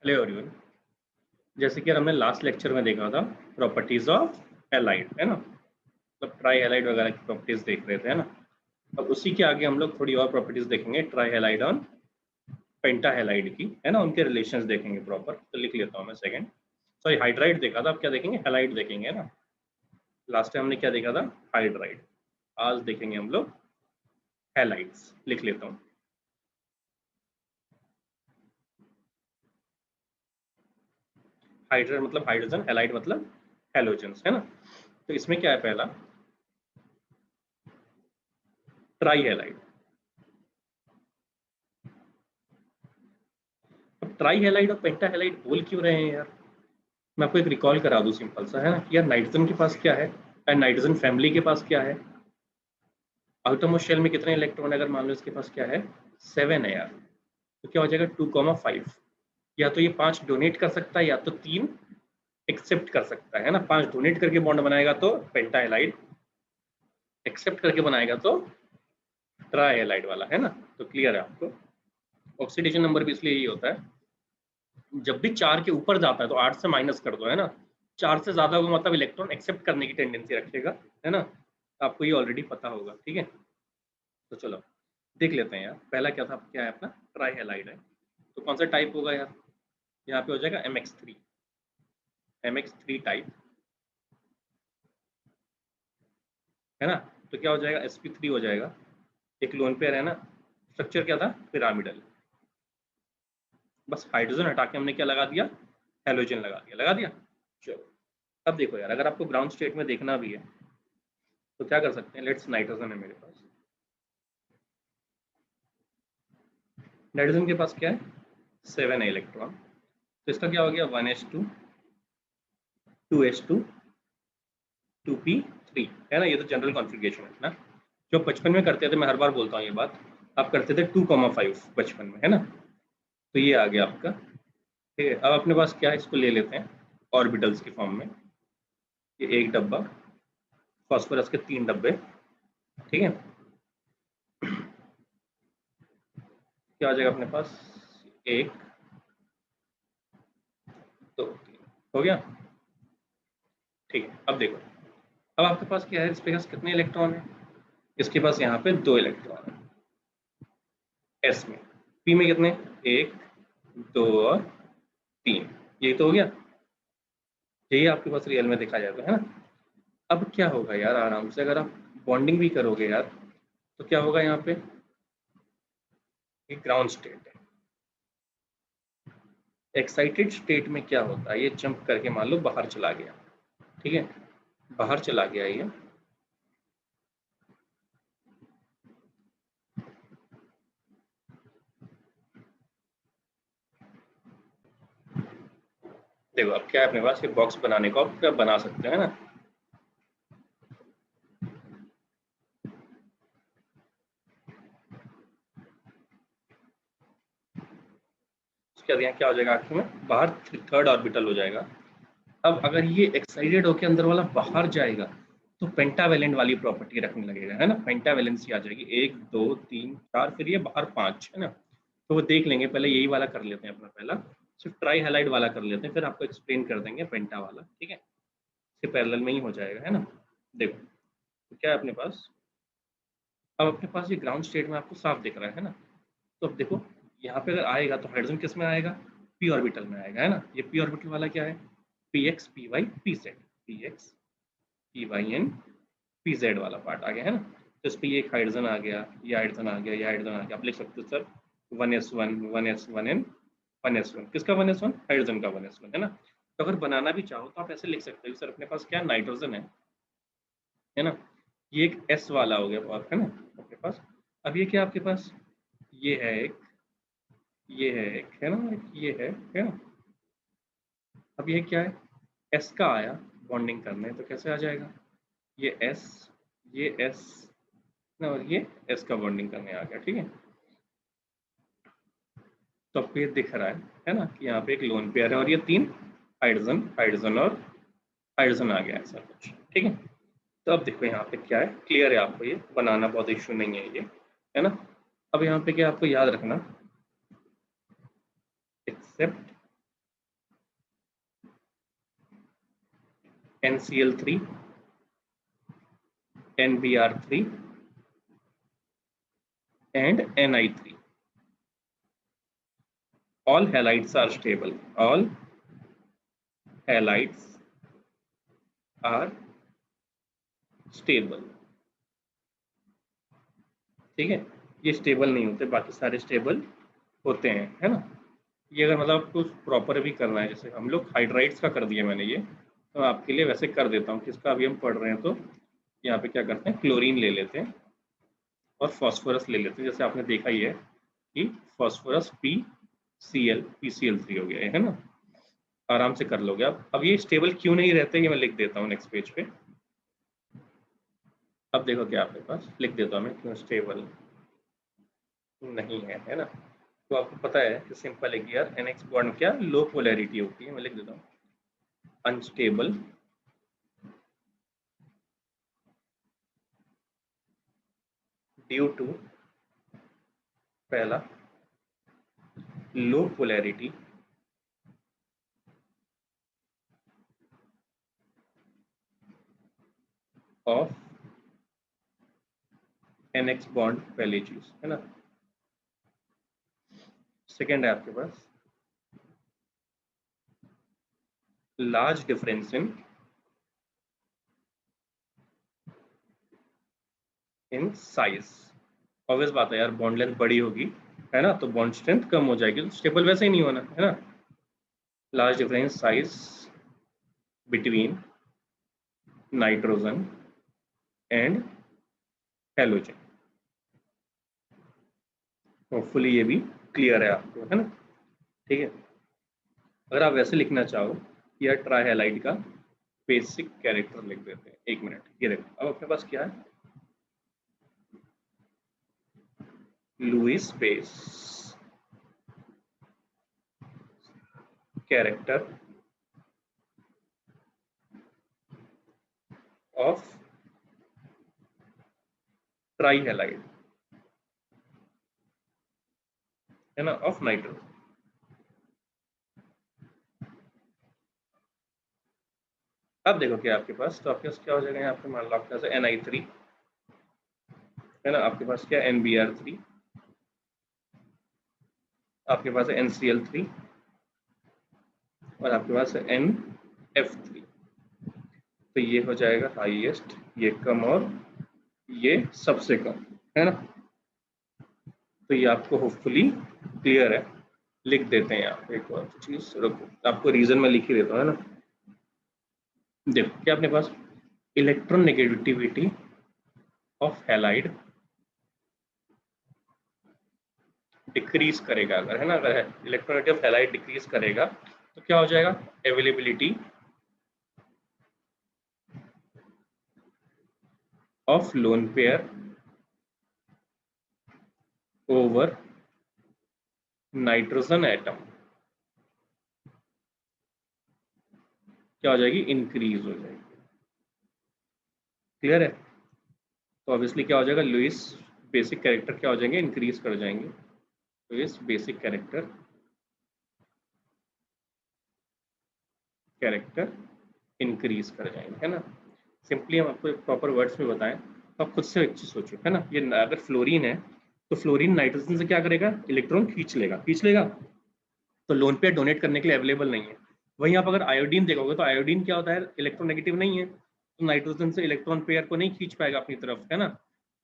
Hello everyone. जैसे कि हमने लास्ट लेक्चर में देखा था प्रॉपर्टीज ऑफ हैलाइड, है ना, मतलब ट्राई हैलाइड वगैरह की प्रॉपर्टीज देख रहे थे, है ना। अब उसी के आगे हम लोग थोड़ी और प्रॉपर्टीज देखेंगे ट्राई हैलाइड और पेंटा हैलाइड की, है ना, उनके रिलेशंस देखेंगे प्रॉपर। तो लिख लेता हूँ मैं सेकंड। सॉरी, हाइड्राइड देखा था, अब क्या देखेंगे, हैलाइड देखेंगे, है ना। लास्ट टाइम हमने क्या देखा था, हाइड्राइड। आज देखेंगे हम लोग हैलाइड्स। लिख लेता हूँ। हाइड्राइड मतलब हाइड्रोजन, हैलाइड मतलब हैलोजन्स, है ना। तो इसमें क्या है, पहला ट्राई हैलाइड। अब ट्राई हैलाइड और पेंटा हैलाइड बोल क्यों रहे हैं यार। मैं आपको एक रिकॉल करा दूं सिंपल सा, है ना, कि यार नाइट्रोजन के पास क्या है, एंड नाइट्रोजन फैमिली के पास क्या है। आउटरमोस्ट शेल में कितने इलेक्ट्रॉन, अगर मान लो इसके पास क्या है, 7 है यार। तो क्या हो जाएगा 2,5। या तो ये 5 डोनेट कर सकता है, या तो 3 एक्सेप्ट कर सकता है ना। 5 डोनेट करके बॉन्ड बनाएगा तो पेंटा हैलाइड, एक्सेप्ट करके बनाएगा तो ट्राई हैलाइड वाला, है ना। तो क्लियर है आपको। ऑक्सीडेशन नंबर भी इसलिए यही होता है, जब भी 4 के ऊपर जाता है तो 8 से माइनस कर दो, है ना। 4 से ज्यादा होगा मतलब इलेक्ट्रॉन एक्सेप्ट करने की टेंडेंसी रखेगा, है ना। आपको ये ऑलरेडी पता होगा, ठीक है। तो चलो देख लेते हैं यार, पहला क्या था, क्या है अपना ट्राई हैलाइड है। तो कौन सा टाइप होगा यार, यहाँ पे हो जाएगा MX3, MX3 टाइप, है ना। तो क्या हो जाएगा, sp3 हो जाएगा। एक लोन पेयर है ना। स्ट्रक्चर क्या था, पिरामिडल। बस हाइड्रोजन हटा के हमने क्या लगा दिया, हेलोजन लगा दिया, लगा दिया। चलो अब देखो यार, अगर आपको ग्राउंड स्टेट में देखना भी है तो क्या कर सकते हैं। लेट्स नाइट्रोजन है मेरे पास। नाइट्रोजन के पास क्या है, 7 है इलेक्ट्रॉन। तो इसका क्या हो गया, 1s2, 2s2, 2p3, है ना। ये तो जनरल कॉन्फ़िगरेशन है ना, जो बचपन में करते थे। मैं हर बार बोलता हूँ ये बात, आप करते थे 2,5 बचपन में, है ना। तो ये आ गया आपका, ठीक है। अब अपने पास क्या है, इसको ले लेते हैं ऑर्बिटल्स की फॉर्म में। ये एक डब्बा, फॉस्फोरस के 3 डब्बे, ठीक है। क्या हो जाएगा अपने पास, 1, 2, 3, हो गया, ठीक है। अब देखो, अब आपके पास क्या है, इसके पास कितने इलेक्ट्रॉन है, इसके पास यहाँ पे 2 इलेक्ट्रॉन है एस में। पी में कितने, 1, 2 और 3, यही तो हो गया। यही आपके पास रियल में देखा जाए तो, है ना। अब क्या होगा यार, आराम से अगर आप बॉन्डिंग भी करोगे यार, तो क्या होगा यहाँ पे, ये ग्राउंड स्टेट है। एक्साइटेड स्टेट में क्या होता है, ये जंप करके मान लो बाहर चला गया, ठीक है। बाहर चला गया ये, देखो अब क्या है अपने पास, ये बॉक्स बनाने को आप क्या बना सकते हैं ना। उसके बाद यहाँ क्या हो जाएगा, आखिर में बाहर थर्ड ऑर्बिटल हो जाएगा। अब अगर ये एक्साइटेड होकर अंदर वाला बाहर जाएगा तो पेंटावेलेंट वाली प्रॉपर्टी रखने लगेगा, है ना। पेंटावेलेंसी आ जाएगी, 1, 2, 3, 4, फिर ये बाहर 5, है ना। तो वो देख लेंगे, पहले यही वाला कर लेते हैं अपना, पहला सिर्फ ट्राई हैलाइड वाला कर लेते हैं, फिर आपको एक्सप्लेन कर देंगे पेंटा वाला, ठीक है। इसके पैरेलल में ही हो जाएगा, है ना। देखो तो क्या है अपने पास, अब अपने पास ये ग्राउंड स्टेट में आपको साफ दिख रहा है ना। तो अब देखो, यहाँ पे अगर आएगा तो हाइड्रोजन किस में आएगा, पी ऑर्बिटल में आएगा, है ना। ये पी ऑर्बिटल वाला क्या है, P X P Y P Z, P X P Y and P Z वाला पार्ट आ गया, है ना। तो इस पर ये एक हाइड्रोजन आ गया, ये हाइड्रोजन आ गया, ये हाइड्रोजन आ गया। आप लिख सकते हो सर 1s1 1s1n 1s1, किसका 1s1, हाइड्रोजन का 1s1, है ना। तो अगर बनाना भी चाहो तो आप ऐसे लिख सकते हो, सर अपने पास क्या नाइट्रोजन है ना। ये एक एस वाला हो गया पार्ट, है ना आपके पास। अब ये क्या आपके पास, ये है एक, ये है एक, है ना, एक ये है ना। अब ये क्या है, एस का आया बॉन्डिंग करने, तो कैसे आ जाएगा, ये एस, ये एस ना, और ये एस का बॉन्डिंग करने आ गया, ठीक है। तो आपको ये दिख रहा है ना, कि यहाँ पे एक लोन पेयर है और ये 3 हाइड्रोजन, हाइड्रोजन और हाइड्रोजन आ गया, ऐसा कुछ, ठीक है। तो अब देखो यहाँ पे क्या है, क्लियर है आपको, ये बनाना बहुत इश्यू नहीं है ये, है ना। अब यहाँ पे क्या आपको याद रखना, accept NCl3, NBr3 and Ni3. All halides are stable. All halides are stable. ठीक है, ये स्टेबल नहीं होते, बाकी सारे स्टेबल होते हैं, है ना। ये अगर मतलब आपको प्रॉपर भी करना है, जैसे हम लोग हाइड्राइड्स का कर दिया मैंने ये, तो आपके लिए वैसे कर देता हूँ। किसका अभी हम पढ़ रहे हैं, तो यहाँ पे क्या करते हैं, क्लोरीन ले लेते हैं और फॉस्फोरस ले लेते हैं। जैसे आपने देखा ही है कि फॉस्फोरस PCl3 हो गया है ना, आराम से कर लोगे आप। अब ये स्टेबल क्यों नहीं रहते, ये मैं लिख देता हूँ नेक्स्ट पेज पे। अब देखो क्या आपके पास, लिख देता हूँ मैं क्यों स्टेबल नहीं है ना। तो आपको पता है कि सिंपल है कि यार NX बॉन्ड क्या लो पोलैरिटी होती है। मैं लिख देता हूँ अनस्टेबल ड्यू टू, पहला low polarity of NX bond, पहली चीज है ना। सेकेंड है आपके पास large difference in size. Obvious बात है यार, बॉन्ड लेंथ बड़ी होगी है ना, तो बॉन्ड स्ट्रेंथ कम हो जाएगी, तो स्टेबल वैसे ही नहीं होना है ना। Large difference size between nitrogen and halogen. Hopefully ये भी क्लियर है आपको, है ना। ठीक है, अगर आप वैसे लिखना चाहो या ट्राई हैलाइड का बेसिक कैरेक्टर लिख देते हैं। एक मिनट, ये देखो अब अपने पास क्या है, Lewis base character of trihalide है ना, ऑफ नाइट्रोजन। अब देखो क्या आपके पास, तो आपके पास क्या हो जाएगा यहाँ पे, मान लो आपके पास Ni3 है ना, आपके पास क्या NBr3, आपके पास है NCl3 और आपके पास है NF3। तो ये हो जाएगा हाईएस्ट, ये कम और ये सबसे कम, है ना। तो ये आपको होपफुली क्लियर है। लिख देते हैं आप एक और चीज, रुको आपको रीजन में लिख ही देता हूँ, है ना। देखो क्या अपने पास electronegativity of halide decrease करेगा अगर, है ना, अगर इलेक्ट्रोनेगेटिव ऑफ हैलाइड डिक्रीज करेगा तो क्या हो जाएगा, availability of lone pair over nitrogen atom क्या हो जाएगी, इंक्रीज हो जाएगी। क्लियर है, तो ऑब्वियसली क्या हो जाएगा, लुईस बेसिक कैरेक्टर क्या हो जाएंगे, इंक्रीज कर जाएंगे। लुईस बेसिक कैरेक्टर इंक्रीज कर जाएंगे, है ना। सिंपली हम आपको प्रॉपर वर्ड्स में बताएं तो आप खुद से एक चीज सोचो, है ना। ये अगर फ्लोरीन है तो फ्लोरीन नाइट्रोजन से क्या करेगा, इलेक्ट्रॉन खींच लेगा, तो लोन पेयर डोनेट करने के लिए अवेलेबल नहीं है। वहीं आप अगर आयोडीन देखोगे तो आयोडीन क्या होता है, इलेक्ट्रोनेगेटिव नहीं है, तो नाइट्रोजन से इलेक्ट्रॉन पेयर को नहीं खींच पाएगा अपनी तरफ, है ना।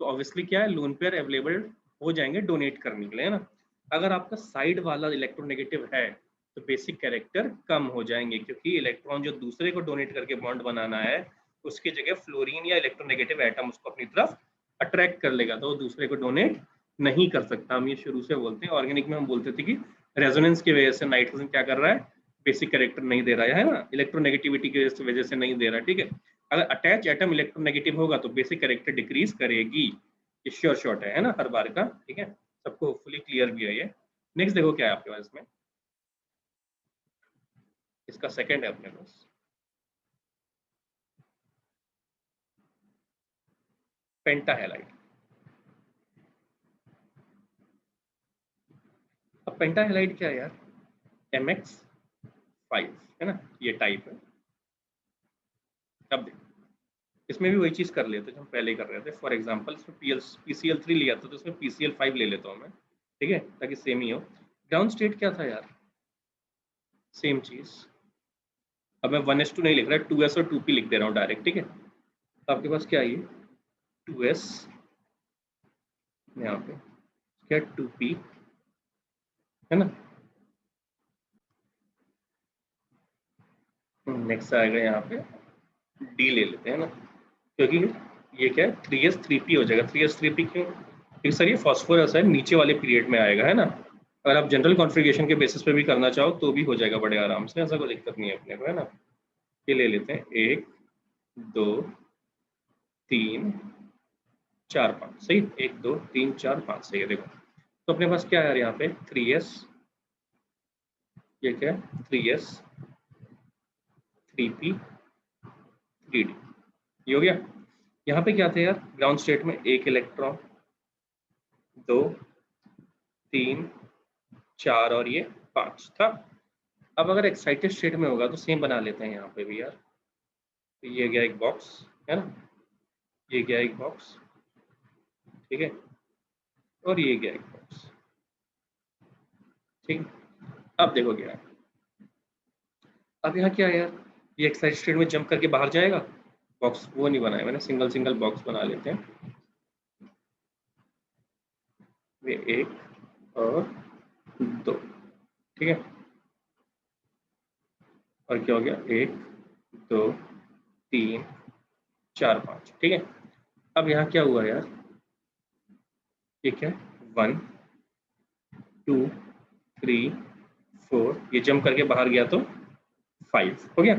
तो ऑब्वियसली क्या है, लोन पेयर अवेलेबल हो जाएंगे डोनेट करने के लिए, है ना। अगर आपका साइड वाला इलेक्ट्रोनेगेटिव है तो बेसिक कैरेक्टर कम हो जाएंगे, क्योंकि इलेक्ट्रॉन जो दूसरे को डोनेट करके बॉन्ड बनाना है उसकी जगह फ्लोरीन या इलेक्ट्रोनेगेटिव एटम उसको अपनी तरफ अट्रैक्ट कर लेगा, तो वो दूसरे को डोनेट नहीं कर सकता। हम ये शुरू से बोलते हैं, ऑर्गेनिक में हम बोलते थे कि रेजोनेंस की वजह से नाइट्रोजन क्या कर रहा है, बेसिक कैरेक्टर नहीं दे रहा है ना, इलेक्ट्रोनेगेटिविटी की वजह से नहीं दे रहा है। ठीक है, अगर अटैच एटम इलेक्ट्रोनेगेटिव होगा तो बेसिक कैरेक्टर डिक्रीज करेगी, ये श्योर शॉट है ना, हर बार का। ठीक है, सबको होपफुली क्लियर भी है ये। नेक्स्ट देखो क्या है आपके पास में, इसका सेकंड है अपने पास पेंटाहेलाइड। अब पेंटाहेलाइड क्या है यार, MX5 है ना, ये टाइप है। अब देखो इसमें भी वही चीज कर लेते जो हम पहले कर रहे थे। फॉर एग्जाम्पल इसमें PCl3 लिया था तो इसमें PCl5 ले लेता हूँ मैं, ठीक है, ताकि सेम ही हो। ग्राउंड स्टेट क्या था यार, सेम चीज। अब मैं 1s2 नहीं लिख रहा, 2s और 2p लिख दे रहा हूँ डायरेक्ट, ठीक है। तो आपके पास क्या है, 2s यहाँ पे, क्या 2p है ना। नेक्स्ट आएगा यहाँ पे d ले लेते हैं ना, क्योंकि ये क्या है 3s3p हो जाएगा। 3s3p क्यों, क्योंकि सर ये फॉस्फोरस है, नीचे वाले पीरियड में आएगा है ना। अगर आप जनरल कॉन्फ़िगरेशन के बेसिस पे भी करना चाहो तो भी हो जाएगा बड़े आराम से, ऐसा कोई दिक्कत नहीं है अपने को, है ना। ये ले लेते हैं 1 2 3 4 5, सही, 1 2 3 4 5, सही है। देखो तो अपने पास क्या है यार यहाँ पे 3s, ये क्या है 3s 3p 3d, ये हो गया। यहाँ पे क्या थे यार ग्राउंड स्टेट में, 1 इलेक्ट्रॉन 2 3 4 और ये 5 था। अब अगर एक्साइटेड स्टेट में होगा तो सेम बना लेते हैं यहाँ पे भी यार। तो ये गया एक बॉक्स, है ना, ये गया एक बॉक्स, ठीक है, और ये गया एक बॉक्स, ठीक है। अब देखो क्या है, अब यहाँ क्या है यार, ये एक्साइटेड स्टेट में जंप करके बाहर जाएगा। बॉक्स वो नहीं बनाया मैंने, सिंगल सिंगल बॉक्स बना लेते हैं। ये 1 और 2, ठीक है, और क्या हो गया 1 2 3 4 5, ठीक है। अब यहाँ क्या हुआ यार, ये क्या 1 2 3 4, ये जंप करके बाहर गया तो 5 हो गया।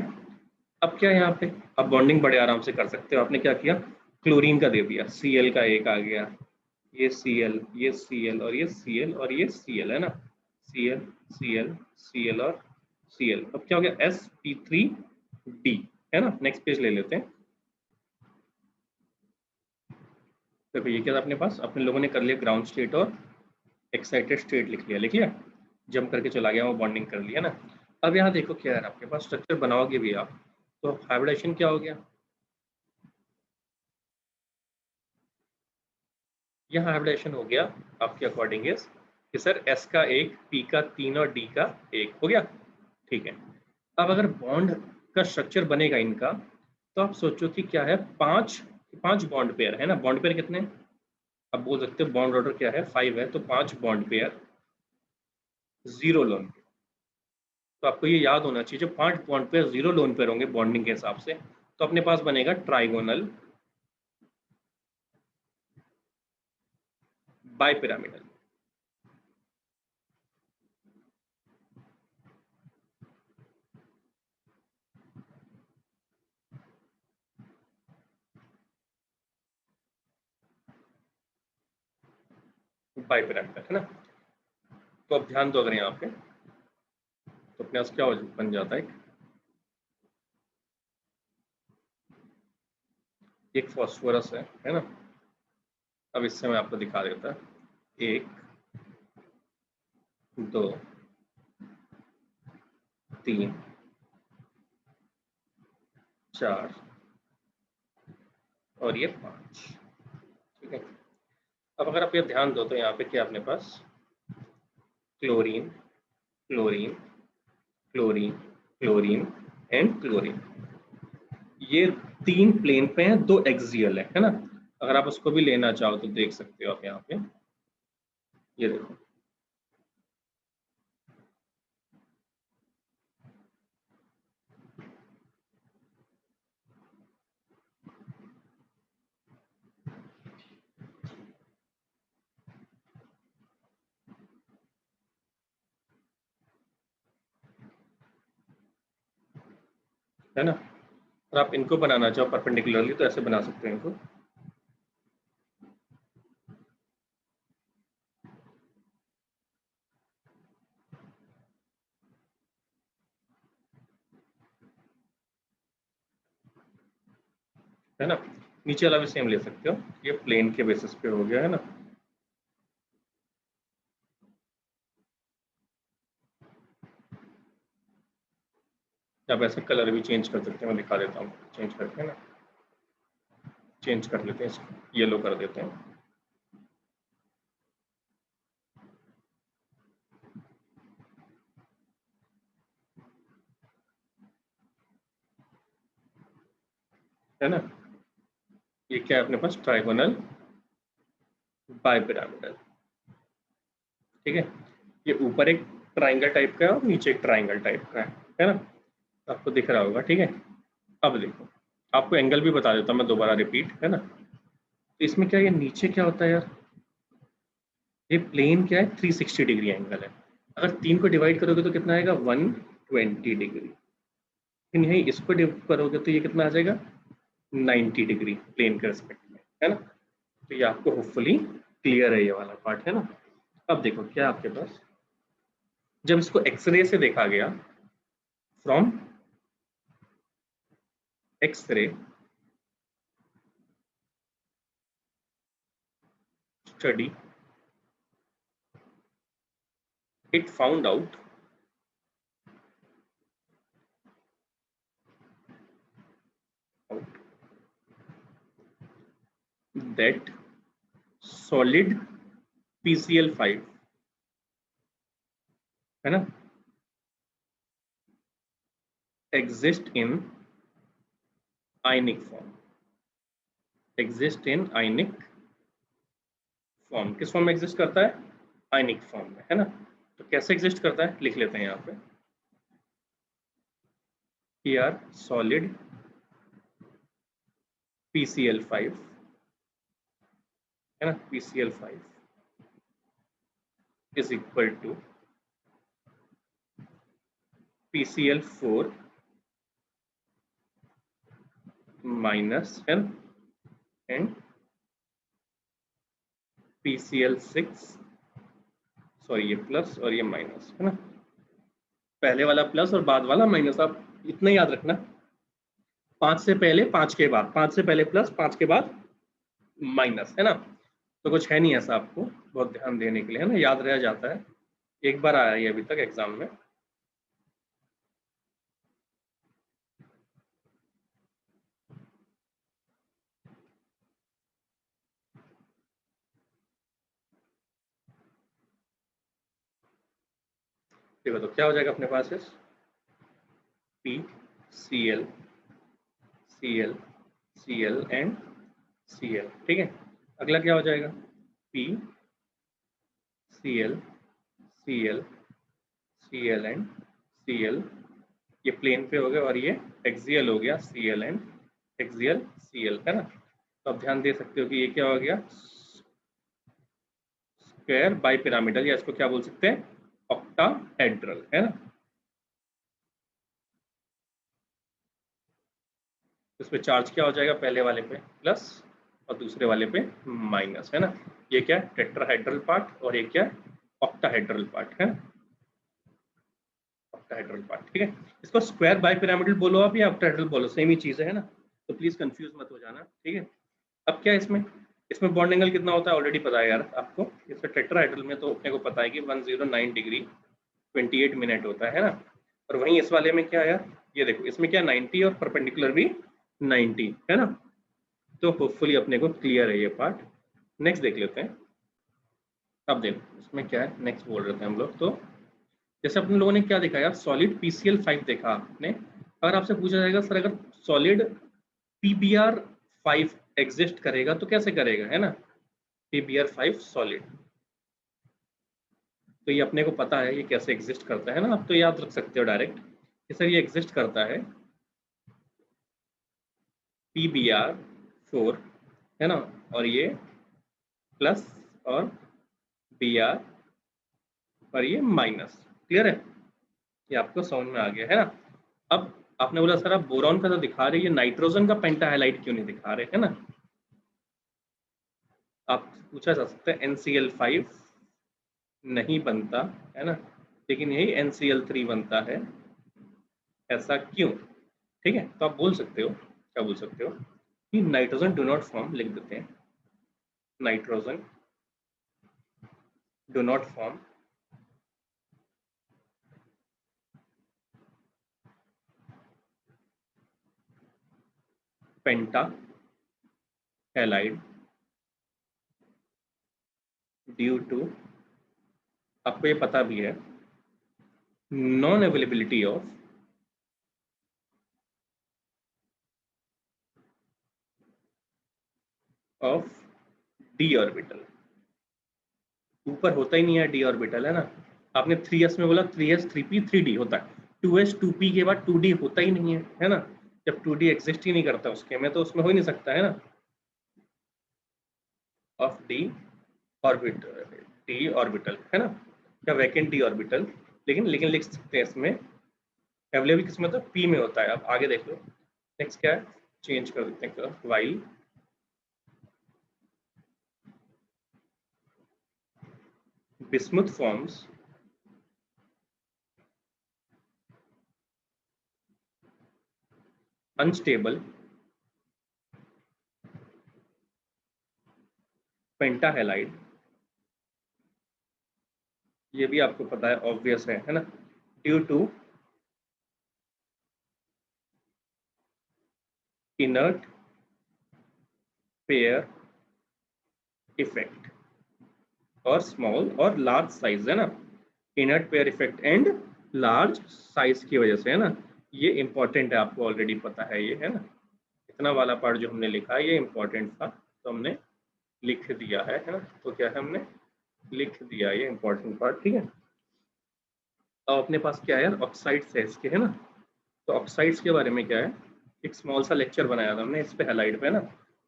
अब क्या है यहाँ पे, अब बॉन्डिंग बड़े आराम से कर सकते हो। आपने क्या किया, क्लोरीन का दे दिया, Cl का एक आ गया, ये Cl, ये Cl और ये Cl और ये Cl, है ना, Cl Cl Cl और Cl। अब क्या हो गया sp3d, है ना। नेक्स्ट पेज ले लेते हैं। देखो ये क्या था अपने पास, अपने लोगों ने कर लिया ग्राउंड स्टेट और एक्साइटेड स्टेट लिख लिया, लिख लिया, जंप करके चला गया वो, बॉन्डिंग कर लिया ना। अब यहाँ देखो क्या है आपके पास, स्ट्रक्चर बनाओगे भी आप तो हाइब्रिडेशन क्या हो गया, यहाँ हाइब्रिडेशन हो गया आपके अकॉर्डिंग इज कि सर S का 1, P का 3 और D का 1 हो गया, ठीक है। अब अगर बॉन्ड का स्ट्रक्चर बनेगा इनका, तो आप सोचो कि क्या है, 5 बॉन्ड पेयर है ना। बॉन्ड पेयर कितने, आप बोल सकते हो बॉन्ड ऑर्डर क्या है 5 है, तो 5 बॉन्ड पेयर 0 लोन पेयर। तो आपको ये याद होना चाहिए, जब 5 बॉन्ड पेयर 0 लोन पेयर होंगे बॉन्डिंग के हिसाब से, तो अपने पास बनेगा ट्राइगोनल बाइपिरामिडल। बाइपिरामिडल है ना। तो अब ध्यान दो, अगर यहाँ पे तो अपने पास क्या बन जाता है, एक फॉस्फोरस है ना। अब इससे मैं आपको दिखा देता, 1 2 3 4 और ये 5, ठीक है। अब अगर आप ये ध्यान दो तो यहाँ पे क्या अपने पास chlorine chlorine chlorine chlorine and chlorine, ये 3 प्लेन पे हैं, 2 एक्सियल है ना। अगर आप उसको भी लेना चाहो तो देख सकते हो आप यहाँ पे, ये देखो, है ना। और आप इनको बनाना चाहो परपेंडिकुलरली तो ऐसे बना सकते हो इनको, है ना। नीचे वाला भी सेम ले सकते हो, ये प्लेन के बेसिस पे हो गया, है ना। आप ऐसे कलर भी चेंज कर सकते हैं, मैं दिखा देता हूँ चेंज करके ना, चेंज कर लेते हैं इसको, येलो कर देते हैं। है ना, ये क्या है अपने पास, ट्राइगोनल बाइपिरामिडल। ठीक है, ये ऊपर एक ट्राइंगल टाइप का है और नीचे एक ट्राइंगल टाइप का है ना, आपको दिख रहा होगा। ठीक है, अब देखो आपको एंगल भी बता देता हूँ मैं दोबारा रिपीट, है ना। तो इसमें क्या, ये नीचे क्या होता है यार, ये प्लेन क्या है, 360 डिग्री एंगल है। अगर 3 को डिवाइड करोगे तो कितना आएगा, 120 डिग्री। फिर यही इसको डिवाइड करोगे तो ये कितना आ जाएगा, 90 डिग्री प्लेन के रिस्पेक्ट में, है ना। तो ये आपको होपफुली क्लियर है ये वाला पार्ट, है ना। अब देखो क्या आपके पास, जब इसको एक्सरे से देखा गया, from x-ray study, it found out that solid PCl5, है ना, exist in ionic form, exist in ionic form। किस फॉर्म में एग्जिस्ट करता है, आयनिक फॉर्म में, है ना। तो कैसे एग्जिस्ट करता है लिख लेते हैं यहाँ पे, Here solid PCl5, है ना, PCl5 is equal to PCl4 minus, है ना, एंड PCl6, सॉरी ये प्लस और ये माइनस, है ना, पहले वाला प्लस और बाद वाला माइनस। आप इतना याद रखना, 5 से पहले 5 के बाद, 5 से पहले प्लस 5 के बाद माइनस, है ना। तो कुछ है नहीं ऐसा, आपको बहुत ध्यान देने के लिए, है ना, याद रह जाता है, एक बार आया ये अभी तक एग्जाम में। देखो तो क्या हो जाएगा अपने पास, P C L C L C L and C L. ठीक है, अगला क्या हो जाएगा, P C L C L C L and C L, ये प्लेन पे हो गया, और ये एक्सियल हो गया, C L and axial C L, है ना। तो आप ध्यान दे सकते हो कि ये क्या हो गया, स्क्वायर बाई पिरामिडल, या इसको क्या बोल सकते हैं, ऑक्टाहेड्रल, है ना। इसमें चार्ज क्या हो जाएगा, पहले वाले पे प्लस और दूसरे वाले पे माइनस, है ना। ये क्या है, टेट्राहेड्रल पार्ट, और ये क्या है, ऑक्टाहेड्रल पार्ट, है ऑक्टाहेड्रल पार्ट। ठीक है, इसको स्क्वायर बाई पिरामिडल बोलो आप या ऑक्टाहेड्रल बोलो, सेम ही चीज है ना, तो प्लीज कंफ्यूज मत हो जाना। ठीक है, अब क्या है इसमें, इसमें बॉन्ड एंगल कितना होता है ऑलरेडी पता है यार आपको, इसमें टेट्राहेड्रल में तो अपने को पता है कि 109 डिग्री 28 मिनट होता है ना। और वहीं इस वाले में क्या है यार, ये देखो इसमें क्या 90 और परपेंडिकुलर भी 90, है ना। तो होपफुली अपने को क्लियर है ये पार्ट। नेक्स्ट देख लेते हैं। अब देखो इसमें क्या है, नेक्स्ट बोल रहे थे हम लोग, तो जैसे अपने लोगों ने क्या देखा यार, सॉलिड PCl5 देखा आपने। अगर आपसे पूछा जाएगा सर अगर सॉलिड PBr5 एग्जिस्ट करेगा तो कैसे करेगा, है ना, PBr5 सॉलिड, तो ये अपने को पता है ये कैसे एग्जिस्ट करता है ना, आप तो याद रख सकते हो डायरेक्ट कि सर ये एग्जिस्ट करता है PBr4, है ना, और ये प्लस और Br और ये माइनस। क्लियर है, ये आपको समझ में आ गया है ना। अब आपने बोला सर आप बोरॉन का तो दिखा रहे, ये नाइट्रोजन का पेंटा हाइलाइट क्यों नहीं दिखा रहे, है ना। आप पूछा जा सकता है NCl5 नहीं बनता, है ना, लेकिन यही NCl3 बनता है, ऐसा क्यों। ठीक है, तो आप बोल सकते हो, क्या बोल सकते हो कि नाइट्रोजन डू नॉट फॉर्म, लिख देते हैं, nitrogen do not form pentahalide due to, आपको ये पता भी है, non availability of d orbital. ऊपर होता ही नहीं है डी ऑर्बिटल, है ना। आपने 3s में बोला 3s 3p 3d होता है, 2s 2p के बाद 2d होता ही नहीं है ना। जब 2d एग्जिस्ट ही नहीं करता उसके में, तो उसमें हो ही नहीं सकता, है ना। Of d orbital, D orbital है ना, या वैकेंट डी ऑर्बिटल, लेकिन लिख सकते हैं इसमें अवेलेबल किसमें, तो p में होता है। अब आगे देख लो, नेक्स्ट क्या है, चेंज कर देते हैं, while bismuth forms unstable pentahalide, ये भी आपको पता है, ऑब्वियस है ना, due to inert pair effect और स्मॉल और लार्ज साइज, है ना। Inert pair effect and large size की वजह से, है ना। ये इंपॉर्टेंट है, आपको ऑलरेडी पता है ये, है ना। इतना वाला पार्ट जो हमने लिखा है ये इंपॉर्टेंट था, तो हमने लिख दिया है ना। तो क्या है, हमने लिख दिया ये इंपॉर्टेंट पार्ट, ठीक है। अब अपने पास क्या है, ऑक्साइड्स है इसके, है ना। तो ऑक्साइड्स के बारे में क्या है, एक स्मॉल सा लेक्चर बनाया था हमने इस पे हैलाइड पे, है ना।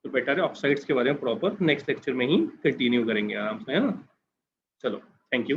तो बेटर है ऑक्साइड्स के बारे में प्रॉपर नेक्स्ट लेक्चर में ही कंटिन्यू करेंगे आराम से, है ना। चलो, थैंक यू।